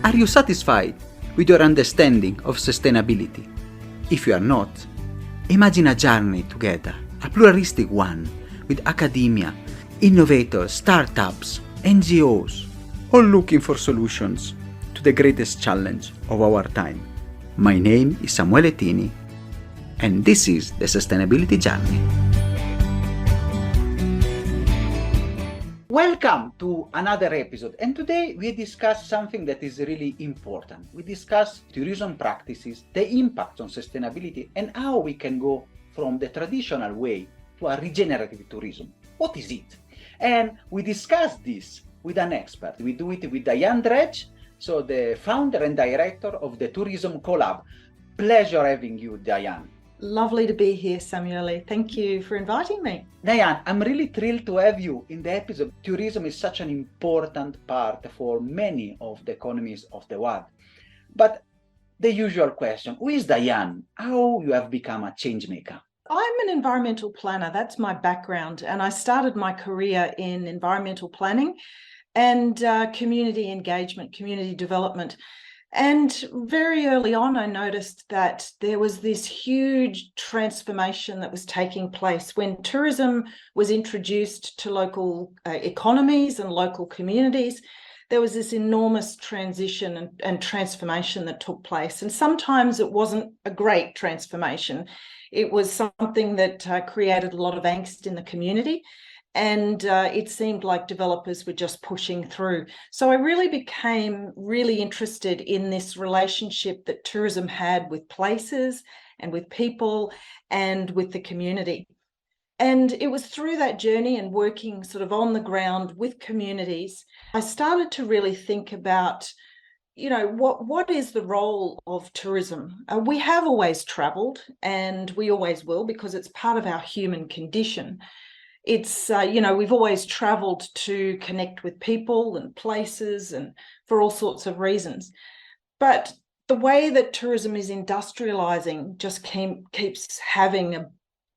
Are you satisfied with your understanding of sustainability? If you are not, imagine a journey together, a pluralistic one, with academia, innovators, startups, NGOs, all looking for solutions to the greatest challenge of our time. My name is Samuele Tini, and this is the Sustainability Journey. Welcome to another episode, and today we discuss something that is really important. We discuss tourism practices, the impact on sustainability, and how we can go from the traditional way to a regenerative tourism. What is it? And we discuss this with an expert. We do it with Dianne Dredge, so the founder and director of the Tourism Colab. Pleasure having you, Diane. Lovely to be here, Samuele. Thank you for inviting me. Diane, I'm really thrilled to have you in the episode. Tourism is such an important part for many of the economies of the world. But the usual question, who is Diane? How you have become a change maker? I'm an environmental planner. That's my background. And I started my career in environmental planning and community engagement, community development. And very early on, I noticed that there was this huge transformation that was taking place when tourism was introduced to local economies and local communities. There was this enormous transition and transformation that took place. And sometimes it wasn't a great transformation. It was something that created a lot of angst in the community. And it seemed like developers were just pushing through. So I really became really interested in this relationship that tourism had with places and with people and with the community. And it was through that journey and working sort of on the ground with communities, I started to really think about, what is the role of tourism? We have always traveled, and we always will, because it's part of our human condition. It's, we've always traveled to connect with people and places and for all sorts of reasons. But the way that tourism is industrializing just keeps having a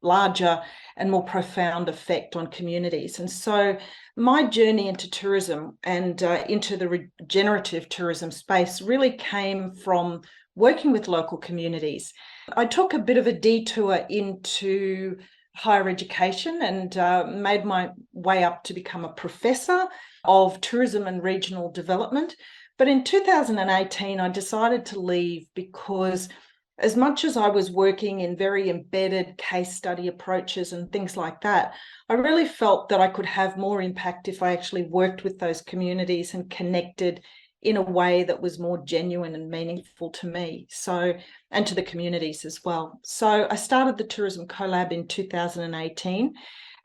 larger and more profound effect on communities. And so my journey into tourism and into the regenerative tourism space really came from working with local communities. I took a bit of a detour into higher education and made my way up to become a professor of tourism and regional development. But in 2018, I decided to leave because as much as I was working in very embedded case study approaches and things like that, I really felt that I could have more impact if I actually worked with those communities and connected in a way that was more genuine and meaningful to me, and to the communities as well. So I started the Tourism Colab in 2018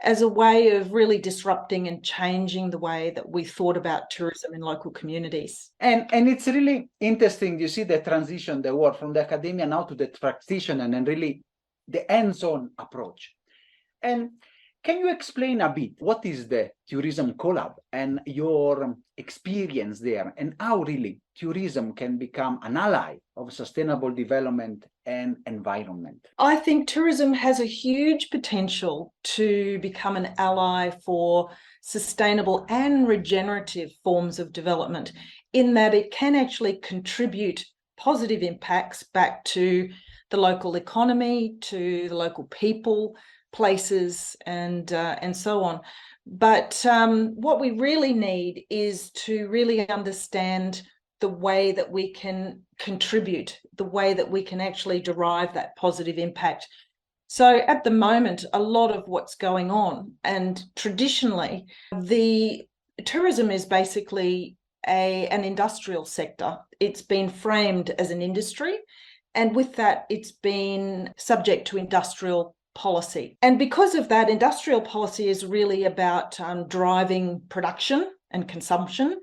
as a way of really disrupting and changing the way that we thought about tourism in local communities. And it's really interesting, you see the transition, the work from the academia now to the practitioner and really the hands-on approach. And can you explain a bit what is the Tourism Colab and your experience there, and how really tourism can become an ally of sustainable development and environment? I think tourism has a huge potential to become an ally for sustainable and regenerative forms of development, in that it can actually contribute positive impacts back to the local economy, to the local people, places, and so on. But what we really need is to really understand the way that we can contribute, the way that we can actually derive that positive impact. So at the moment, a lot of what's going on, and traditionally, the tourism is basically an industrial sector. It's been framed as an industry, and with that, it's been subject to industrial policy. And because of that, industrial policy is really about driving production and consumption,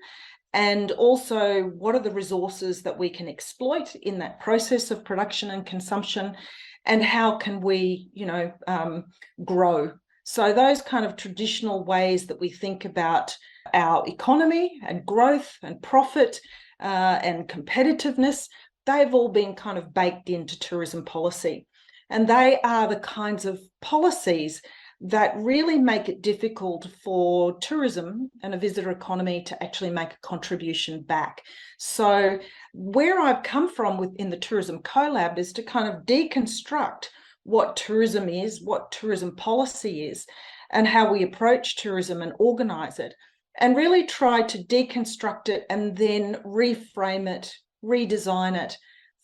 and also what are the resources that we can exploit in that process of production and consumption, and how can we, grow. So those kind of traditional ways that we think about our economy and growth and profit and competitiveness, they've all been kind of baked into tourism policy. And they are the kinds of policies that really make it difficult for tourism and a visitor economy to actually make a contribution back. So where I've come from within the Tourism Colab is to kind of deconstruct what tourism is, what tourism policy is, and how we approach tourism and organise it, and really try to deconstruct it and then reframe it, redesign it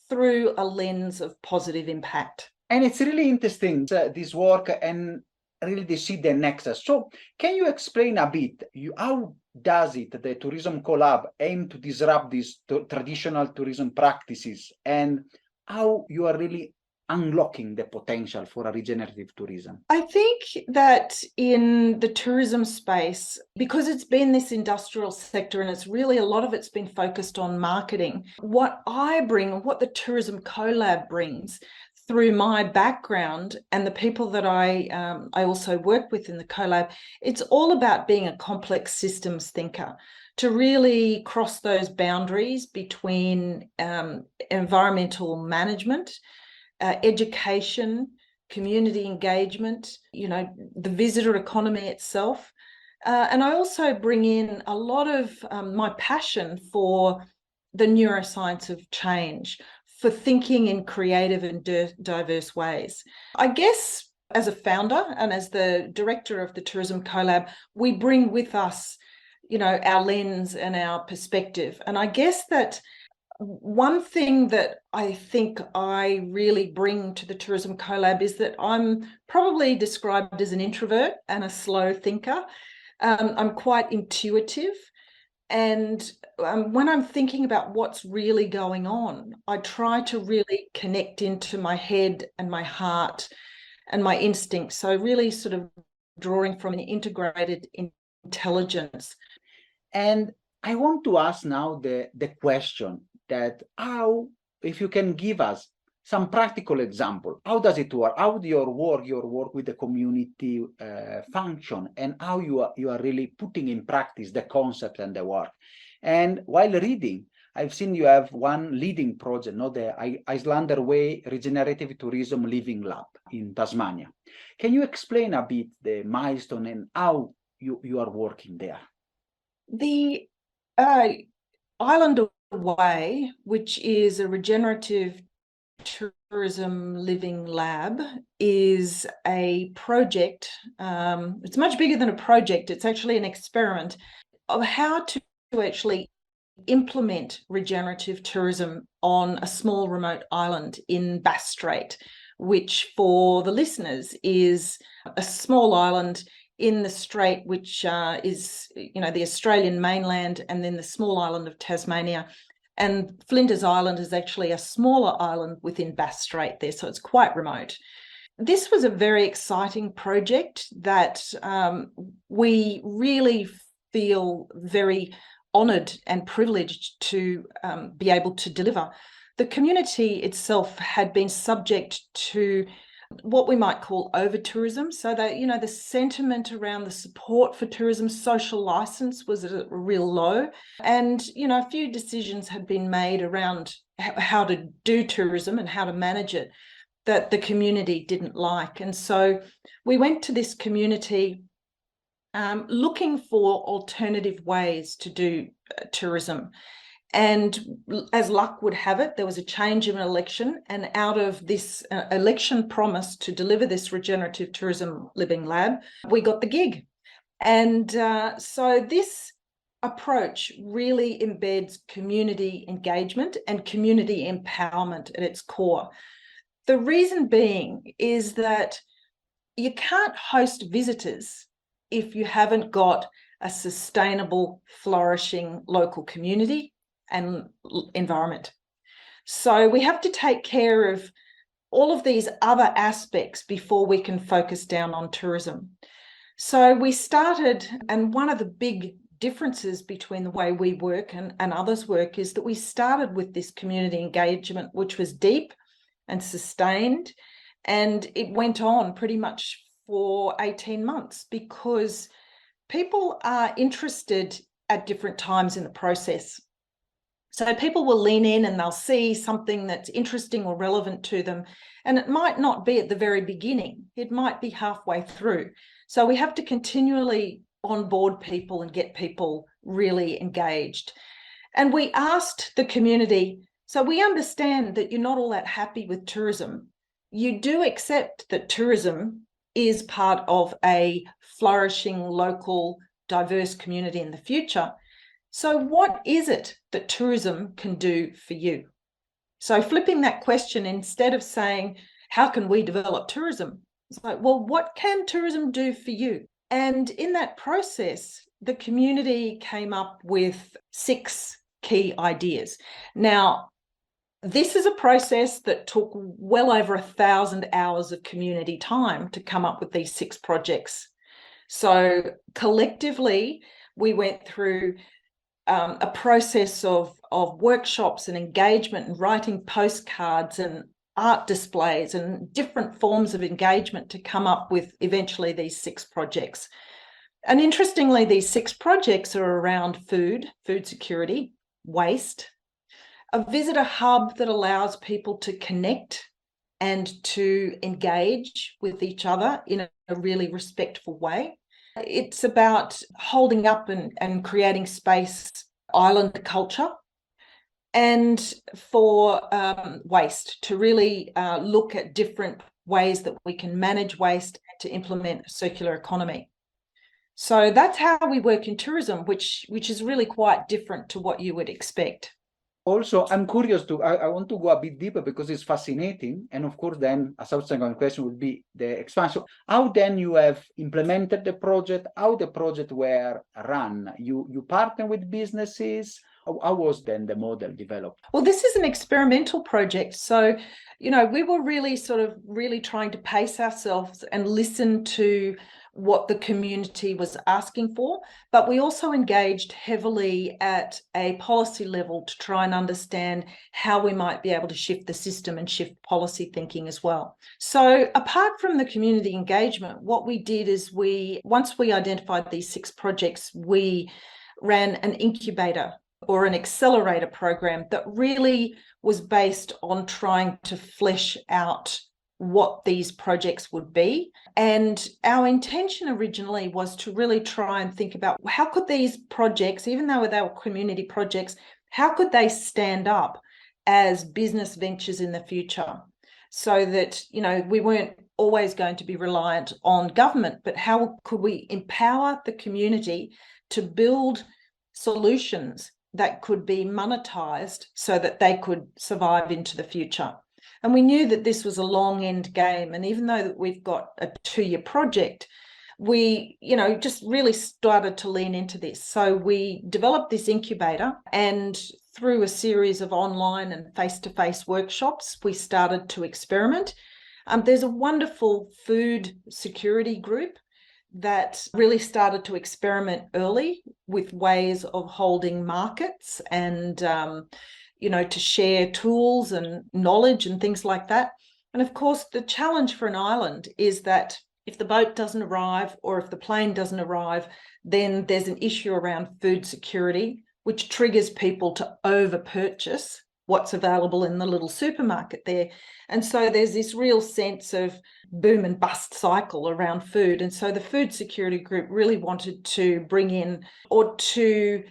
through a lens of positive impact. And it's really interesting, this work, and really they see the nexus. So can you explain a bit, how does the Tourism Colab aim to disrupt these traditional tourism practices, and how you are really unlocking the potential for a regenerative tourism? I think that in the tourism space, because it's been this industrial sector and it's really a lot of it's been focused on marketing, what I bring, what the Tourism Colab brings through my background and the people that I also work with in the Colab, it's all about being a complex systems thinker, to really cross those boundaries between environmental management, education, community engagement, the visitor economy itself. And I also bring in a lot of my passion for the neuroscience of change, for thinking in creative and diverse ways. I guess as a founder and as the director of the Tourism Colab, we bring with us, our lens and our perspective. And I guess that one thing that I think I really bring to the Tourism Colab is that I'm probably described as an introvert and a slow thinker. I'm quite intuitive. And when I'm thinking about what's really going on, I try to really connect into my head and my heart and my instincts. So really sort of drawing from an integrated intelligence. And I want to ask now the question that how, if you can give us some practical example, how does it work? How do your work with the community function, and how you are really putting in practice the concept and the work? And while reading, I've seen you have one leading project, the Icelander Way Regenerative Tourism Living Lab in Tasmania. Can you explain a bit the milestone and how you are working there? The Icelander Way, which is a regenerative tourism living lab, is a project. It's much bigger than a project. It's actually an experiment of how to actually implement regenerative tourism on a small remote island in Bass Strait, which for the listeners is a small island in the strait, which is, the Australian mainland, and then the small island of Tasmania. And Flinders Island is actually a smaller island within Bass Strait there, so it's quite remote. This was a very exciting project that we really feel very honoured and privileged to be able to deliver. The community itself had been subject to what we might call over-tourism, so that, the sentiment around the support for tourism, social licence was at a real low. And, a few decisions had been made around how to do tourism and how to manage it that the community didn't like. And so we went to this community looking for alternative ways to do tourism. And as luck would have it, there was a change of an election, and out of this election promise to deliver this regenerative tourism living lab, we got the gig. And so this approach really embeds community engagement and community empowerment at its core. The reason being is that you can't host visitors if you haven't got a sustainable, flourishing local community and environment. So we have to take care of all of these other aspects before we can focus down on tourism. So we started, and one of the big differences between the way we work and others work is that we started with this community engagement, which was deep and sustained, and it went on pretty much for 18 months because people are interested at different times in the process. So people will lean in and they'll see something that's interesting or relevant to them. And it might not be at the very beginning, it might be halfway through. So we have to continually onboard people and get people really engaged. And we asked the community, so we understand that you're not all that happy with tourism. You do accept that tourism is part of a flourishing, local, diverse community in the future. So what is it that tourism can do for you? So flipping that question, instead of saying, how can we develop tourism? It's like, well, what can tourism do for you? And in that process, the community came up with 6 key ideas. Now, this is a process that took well over 1,000 hours of community time to come up with these 6 projects. So collectively, we went through a process of workshops and engagement and writing postcards and art displays and different forms of engagement to come up with eventually these 6 projects. And interestingly, these 6 projects are around food security, waste, a visitor hub that allows people to connect and to engage with each other in a really respectful way. It's about holding up and creating space, island culture, and for waste, to really look at different ways that we can manage waste and to implement a circular economy. So that's how we work in tourism, which is really quite different to what you would expect. Also, I'm curious I want to go a bit deeper because it's fascinating. And of course, then a subsequent question would be the expansion. How then you have implemented the project, how the project were run? You partner with businesses? How was then the model developed? Well, this is an experimental project. So, we were really trying to pace ourselves and listen to what the community was asking for, but we also engaged heavily at a policy level to try and understand how we might be able to shift the system and shift policy thinking as well. So apart from the community engagement, what we did is once we identified these 6 projects, we ran an incubator or an accelerator program that really was based on trying to flesh out what these projects would be. And our intention originally was to really try and think about how could these projects, even though they were community projects, how could they stand up as business ventures in the future, so that, we weren't always going to be reliant on government, but how could we empower the community to build solutions that could be monetized so that they could survive into the future. And we knew that this was a long end game. And even though we've got a 2-year project, we, just really started to lean into this. So we developed this incubator, and through a series of online and face-to-face workshops, we started to experiment. There's a wonderful food security group that really started to experiment early with ways of holding markets and to share tools and knowledge and things like that. And of course, the challenge for an island is that if the boat doesn't arrive or if the plane doesn't arrive, then there's an issue around food security, which triggers people to over-purchase what's available in the little supermarket there. And so there's this real sense of boom and bust cycle around food. And so the food security group really wanted to bring in, or to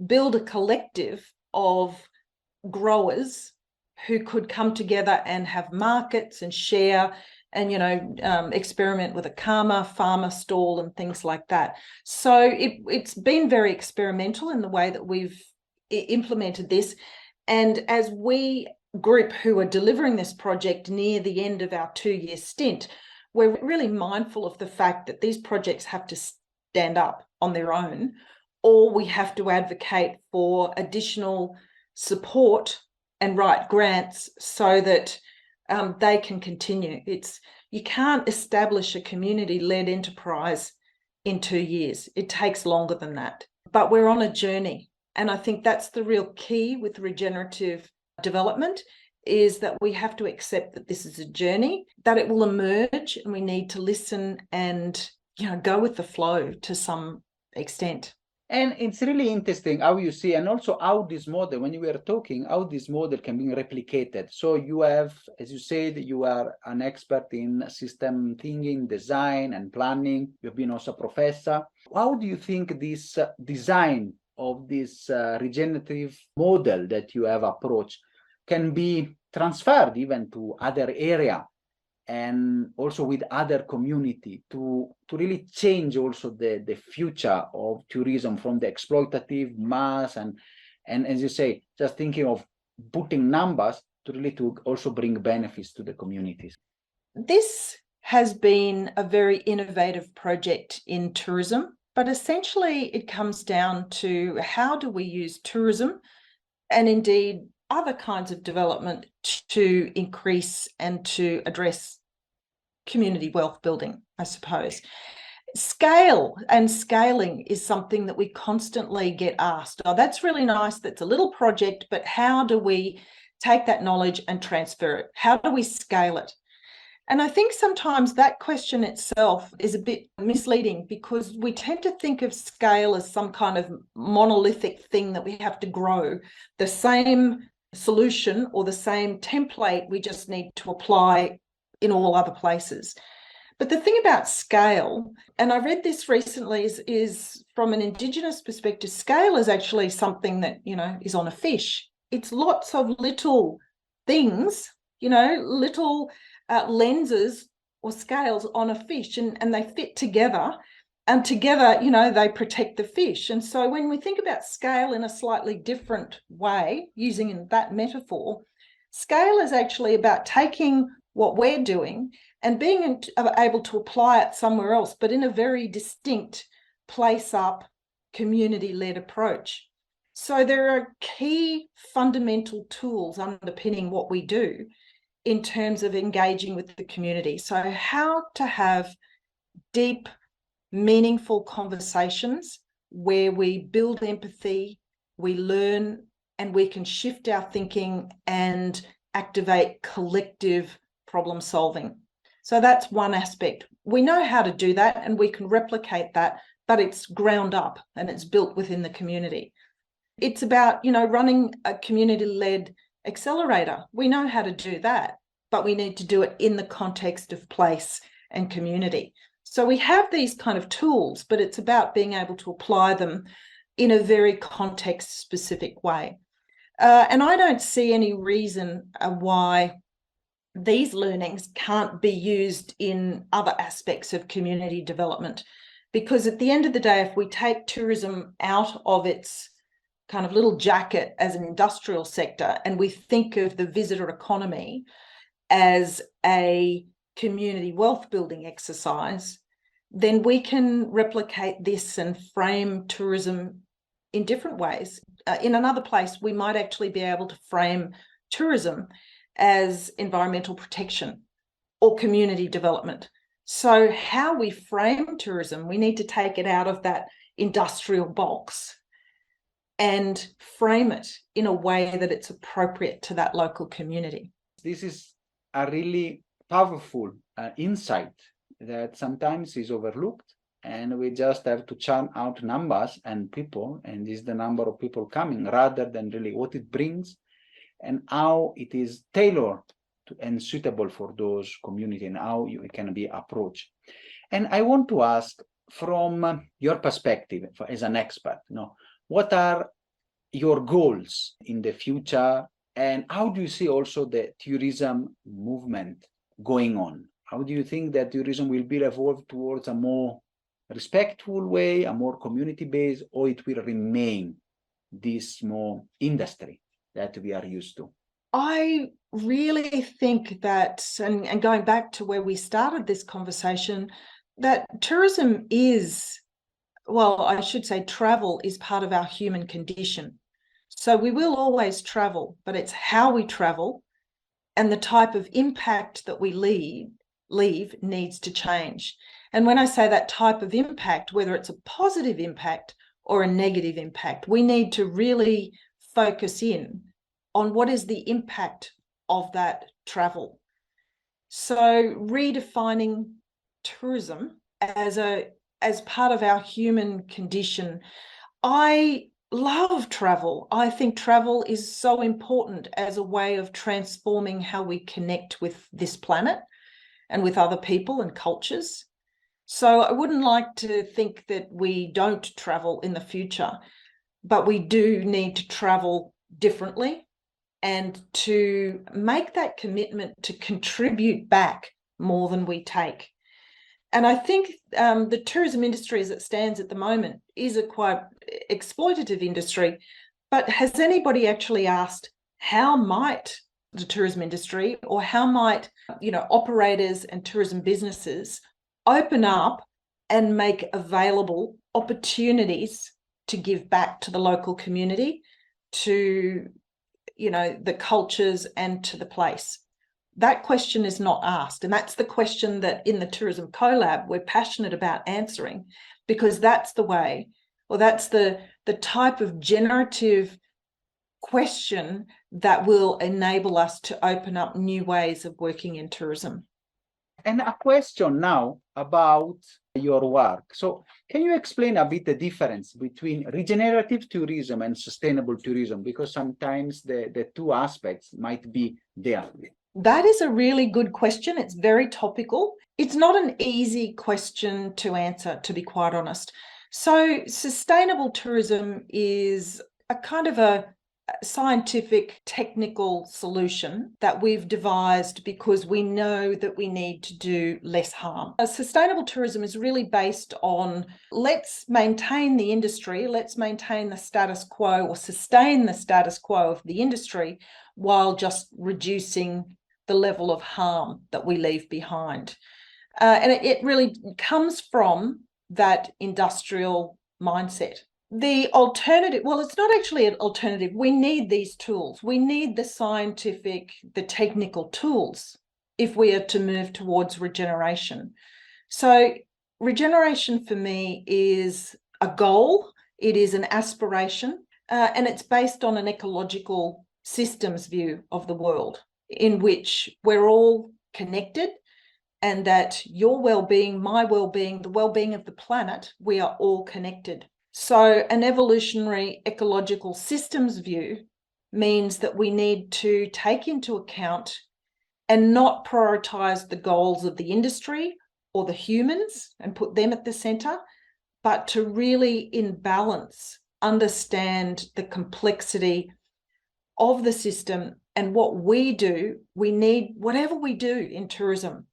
build a collective of growers who could come together and have markets and share and experiment with a farmer stall and things like that. So it's been very experimental in the way that we've implemented this. And as we group who are delivering this project near the end of our 2-year stint, we're really mindful of the fact that these projects have to stand up on their own, or we have to advocate for additional support and write grants so that they can continue. You can't establish a community-led enterprise in 2 years. It takes longer than that. But we're on a journey. And I think that's the real key with regenerative development, is that we have to accept that this is a journey, that it will emerge, and we need to listen and go with the flow to some extent. And it's really interesting how you see, and also how this model, when you were talking, how this model can be replicated. So you have, as you said, you are an expert in system thinking, design, and planning. You've been also a professor. How do you think this design of this regenerative model that you have approached can be transferred even to other area and also with other community to really change also the future of tourism from the exploitative mass and as you say, just thinking of putting numbers to really to also bring benefits to the communities? This has been a very innovative project in tourism, but essentially it comes down to how do we use tourism and indeed other kinds of development to increase and to address community wealth building, I suppose. Scale and scaling is something that we constantly get asked. Oh, that's really nice. That's a little project, but how do we take that knowledge and transfer it? How do we scale it? And I think sometimes that question itself is a bit misleading because we tend to think of scale as some kind of monolithic thing that we have to grow. The same solution or the same template we just need to apply in all other places. But the thing about scale, and I read this recently, is from an Indigenous perspective, scale is actually something that, is on a fish. It's lots of little things, little lenses or scales on a fish, and they fit together, and together, they protect the fish. And so when we think about scale in a slightly different way, using that metaphor, scale is actually about taking what we're doing and being able to apply it somewhere else, but in a very distinct place-up, community-led approach. So there are key fundamental tools underpinning what we do in terms of engaging with the community. So how to have deep, meaningful conversations where we build empathy, we learn, and we can shift our thinking and activate collective problem solving. So that's one aspect. We know how to do that and we can replicate that, but it's ground up and it's built within the community. It's about, running a community-led accelerator. We know how to do that, but we need to do it in the context of place and community. So we have these kind of tools, but it's about being able to apply them in a very context-specific way. And I don't see any reason why these learnings can't be used in other aspects of community development, because at the end of the day, if we take tourism out of its kind of little jacket as an industrial sector and we think of the visitor economy as a community wealth building exercise, then we can replicate this and frame tourism in different ways. In another place, we might actually be able to frame tourism as environmental protection or community development. So how we frame tourism, we need to take it out of that industrial box and frame it in a way that it's appropriate to that local community. This is a really powerful insight that sometimes is overlooked, and we just have to churn out numbers and people, and this is the number of people coming, rather than really what it brings and how it is tailored to, and suitable for those communities and how it can be approached. And I want to ask, from your perspective as an expert, what are your goals in the future, and how do you see also the tourism movement going on? How do you think that tourism will be evolved towards a more respectful way, a more community-based, or it will remain this small industry that we are used to? I really think that, and going back to where we started this conversation, that tourism is, well, I should say travel is part of our human condition. So we will always travel, but it's how we travel and the type of impact that we leave needs to change. And when I say that type of impact, whether it's a positive impact or a negative impact, we need to really focus in on what is the impact of that travel. So redefining tourism as part of our human condition, I love travel. I think travel is so important as a way of transforming how we connect with this planet and with other people and cultures. So I wouldn't like to think that we don't travel in the future, but we do need to travel differently and to make that commitment to contribute back more than we take. And I think the tourism industry as it stands at the moment is a quite exploitative industry, but has anybody actually asked how might the tourism industry or how might, operators and tourism businesses open up and make available opportunities to give back to the local community, to, the cultures and to the place? That question is not asked. And that's the question that in the Tourism Colab, we're passionate about answering, because that's the way, or that's the type of generative question that will enable us to open up new ways of working in tourism. And a question now about your work. So can you explain a bit the difference between regenerative tourism and sustainable tourism? Because sometimes the two aspects might be there. That is a really good question. It's very topical. It's not an easy question to answer, to be quite honest. So sustainable tourism is a kind of a scientific, technical solution that we've devised because we know that we need to do less harm. Sustainable tourism is really based on, let's maintain the industry, let's maintain the status quo or sustain the status quo of the industry while just reducing the level of harm that we leave behind. And it really comes from that industrial mindset. The alternative, well, it's not actually an alternative. We need these tools. We need the scientific, the technical tools if we are to move towards regeneration. So regeneration for me is a goal. It is an aspiration, and it's based on an ecological systems view of the world, in which we're all connected, and that your well-being, my well-being, the well-being of the planet, we are all connected. So an evolutionary ecological systems view means that we need to take into account and not prioritize the goals of the industry or the humans and put them at the center, but to really, in balance, understand the complexity of the system. And what we do, we need, whatever we do in tourism,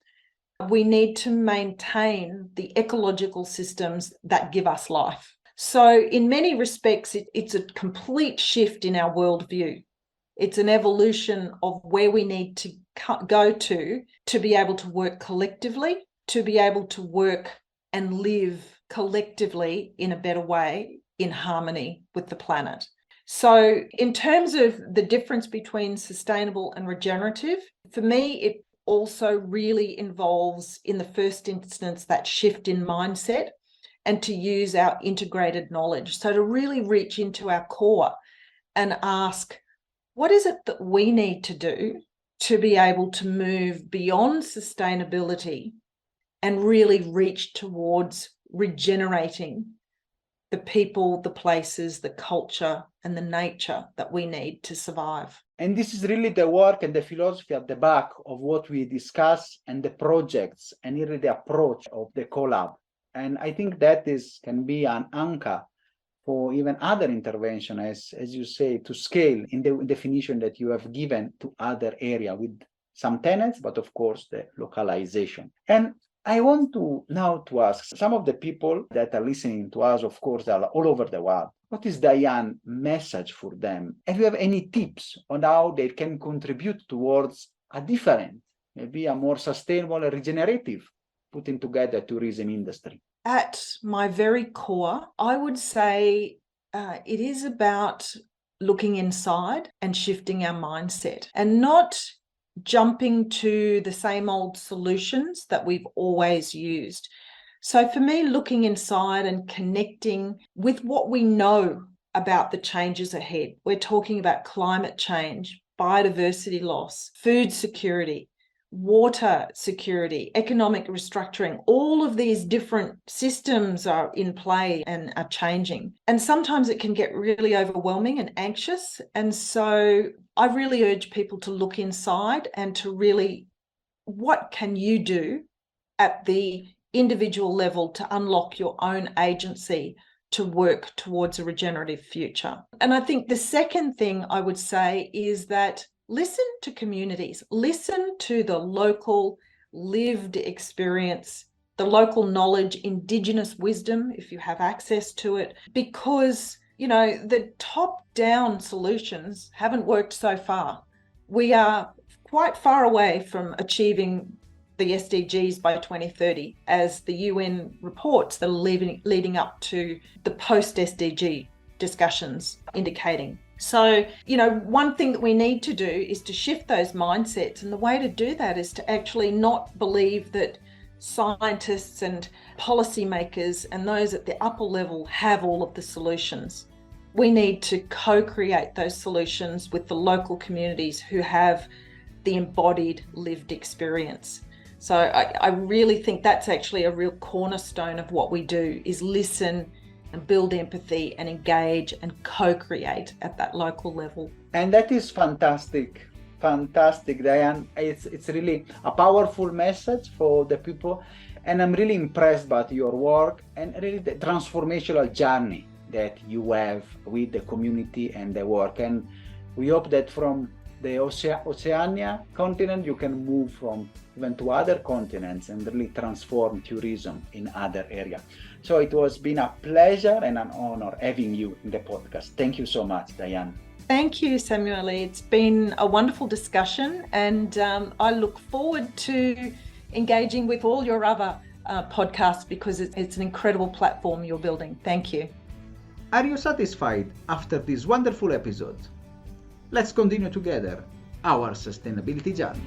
we need to maintain the ecological systems that give us life. So in many respects, it's a complete shift in our worldview. It's an evolution of where we need to go to be able to work collectively, to be able to work and live collectively in a better way, in harmony with the planet. So in terms of the difference between sustainable and regenerative, for me, it also really involves, in the first instance, that shift in mindset and to use our integrated knowledge. So to really reach into our core and ask, what is it that we need to do to be able to move beyond sustainability and really reach towards regenerating the people, the places, the culture, and the nature that we need to survive. And this is really the work and the philosophy at the back of what we discuss and the projects and really the approach of the collab. And I think that can be an anchor for even other intervention, as you say, to scale in the definition that you have given to other area with some tenets, but of course the localization. And I want to now to ask some of the people that are listening to us, of course, they are all over the world. What is Diane's message for them? And do you have any tips on how they can contribute towards a different, maybe a more sustainable and regenerative putting together tourism industry? At my very core, I would say it is about looking inside and shifting our mindset and not jumping to the same old solutions that we've always used. So for me, looking inside and connecting with what we know about the changes ahead. We're talking about climate change, biodiversity loss, food security. water security, economic restructuring, all of these different systems are in play and are changing. And sometimes it can get really overwhelming and anxious. And so I really urge people to look inside and to really, what can you do at the individual level to unlock your own agency to work towards a regenerative future? And I think the second thing I would say is that listen to communities, listen to the local lived experience, the local knowledge, Indigenous wisdom, if you have access to it, because, the top-down solutions haven't worked so far. We are quite far away from achieving the SDGs by 2030, as the UN reports that are leading up to the post-SDG discussions indicating. So, one thing that we need to do is to shift those mindsets. And the way to do that is to actually not believe that scientists and policymakers and those at the upper level have all of the solutions. We need to co-create those solutions with the local communities who have the embodied lived experience. So I really think that's actually a real cornerstone of what we do, is listen and build empathy and engage and co-create at that local level. And that is fantastic, Diane. It's really a powerful message for the people. And I'm really impressed by your work and really the transformational journey that you have with the community and the work. And we hope that from the Oceania continent, you can move from even to other continents and really transform tourism in other areas. So it has been a pleasure and an honor having you in the podcast. Thank you so much, Diane. Thank you, Samuel. It's been a wonderful discussion, and I look forward to engaging with all your other podcasts, because it's an incredible platform you're building. Thank you. Are you satisfied after this wonderful episode? Let's continue together our sustainability journey.